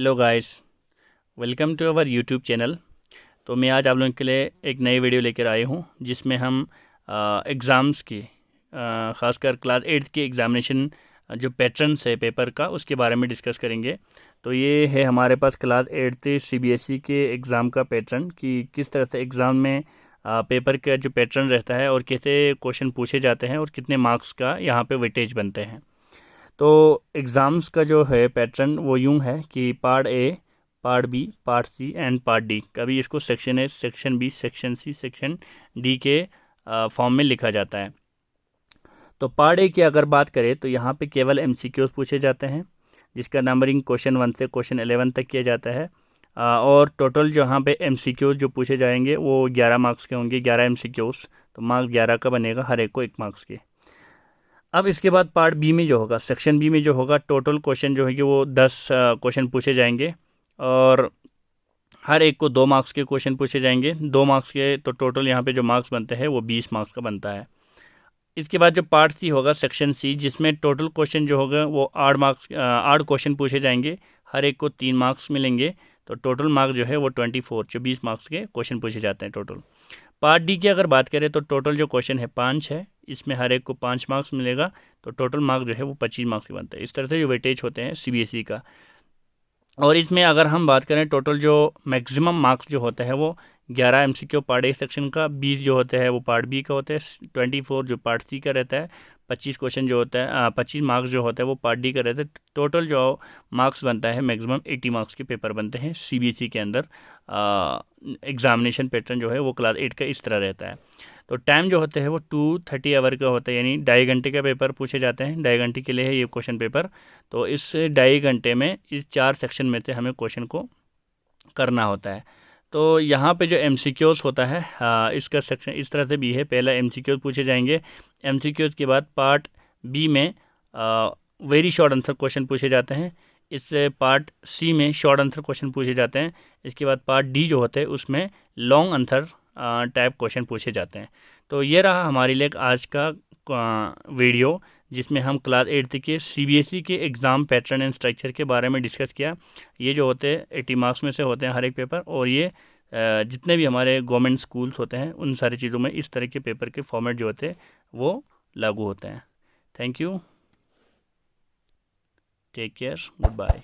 Hello guys, welcome to our YouTube channel. तो मैं आज आप लोगों के लिए एक नई वीडियो लेकर आए हूँ जिसमें हम एग्ज़ाम्स की ख़ासकर क्लास 8 की एग्ज़ामिनेशन जो पैटर्न्स है पेपर का उसके बारे में डिस्कस करेंगे। तो ये है हमारे पास क्लास 8 सीबीएसई के एग्ज़ाम का पैटर्न कि किस तरह से एग्ज़ाम में पेपर का जो पैटर्न रहता है और कैसे क्वेश्चन पूछे जाते हैं और कितने मार्क्स का यहाँ पे वेटेज बनते हैं। तो एग्ज़ाम्स का जो है पैटर्न वो यूं है कि part A, part B, part C and part D. कभी इसको section A, section B, section C, section D के फॉर्म में लिखा जाता है। तो पार्ट ए की अगर बात करें तो यहाँ पे केवल एमसीक्यूज पूछे जाते हैं जिसका नंबरिंग क्वेश्चन 1 से क्वेश्चन 11 तक किया जाता है। और टोटल जो यहाँ पे एमसीक्यूज जो पूछे जाएंगे वो 11 मार्क्स के होंगे, 11 एमसीक्यूज। तो मार्क्स 11 का बनेगा, हर एक को 1 मार्क्स के। अब इसके बाद पार्ट बी में जो होगा, सेक्शन बी में जो होगा, टोटल क्वेश्चन जो है कि वो 10 क्वेश्चन पूछे जाएंगे और हर एक को 2 मार्क्स के क्वेश्चन पूछे जाएंगे, 2 मार्क्स के। तो टोटल यहाँ पे जो मार्क्स बनते हैं वो 20 मार्क्स का बनता है। इसके बाद जो पार्ट सी होगा, सेक्शन सी, जिसमें टोटल क्वेश्चन जो होगा वो 8 क्वेश्चन पूछे जाएंगे, हर एक को 3 मार्क्स मिलेंगे। तो टोटल मार्क्स जो है वो 24 मार्क्स के क्वेश्चन पूछे जाते हैं टोटल। पार्ट डी की अगर बात करें तो टोटल जो क्वेश्चन है 5 है, इसमें हर एक को 5 मार्क्स मिलेगा। तो टोटल मार्क्स जो है वो 25 मार्क्स के बनते हैं। इस तरह से जो वेटेज होते हैं सीबीएसई का। और इसमें अगर हम बात करें टोटल जो मैक्सिमम मार्क्स जो होता है वो 11 एमसीक्यू पार्ट ए सेक्शन का, 20 जो होते हैं वो पार्ट बी का होता है, 24 जो पार्ट सी का रहता है, 25 क्वेश्चन जो होता है 25 मार्क्स जो होता है वो पार्ट डी का रहता है। टोटल जो मार्क्स बनता है मैक्सिमम 80 मार्क्स के पेपर बनते हैं सीबीएसई के अंदर। एग्ज़ामिनेशन पैटर्न जो है वो क्लास 8 का इस तरह रहता है। तो टाइम जो होते हैं वो 230 आवर का होता है, यानी 2.5 घंटे का पेपर पूछे जाते हैं। 2.5 घंटे के लिए है ये क्वेश्चन पेपर। तो इस 2.5 घंटे में इस 4 सेक्शन में से हमें क्वेश्चन को करना होता है। तो यहाँ पे जो एमसीक्यूज होता है इसका सेक्शन इस तरह से भी है। पहला एमसीक्यूज पूछे जाएंगे, एमसीक्यूज के बाद पार्ट बी में वेरी शॉर्ट आंसर क्वेश्चन पूछे जाते हैं। इससे पार्ट सी में शॉर्ट आंसर क्वेश्चन पूछे जाते हैं। इसके बाद पार्ट डी जो होते हैं उसमें लॉन्ग आंसर टाइप क्वेश्चन पूछे जाते हैं। तो ये रहा हमारे लिए आज का वीडियो जिसमें हम क्लास 8 के सीबीएसई के एग्ज़ाम पैटर्न एंड स्ट्रक्चर के बारे में डिस्कस किया। ये जो होते हैं 80 मार्क्स में से होते हैं हर एक पेपर, और ये जितने भी हमारे गवर्नमेंट स्कूल्स होते हैं उन सारी चीज़ों में इस तरह के पेपर के फॉर्मेट जो होते हैं वो लागू होते हैं। Thank you, take care, good bye.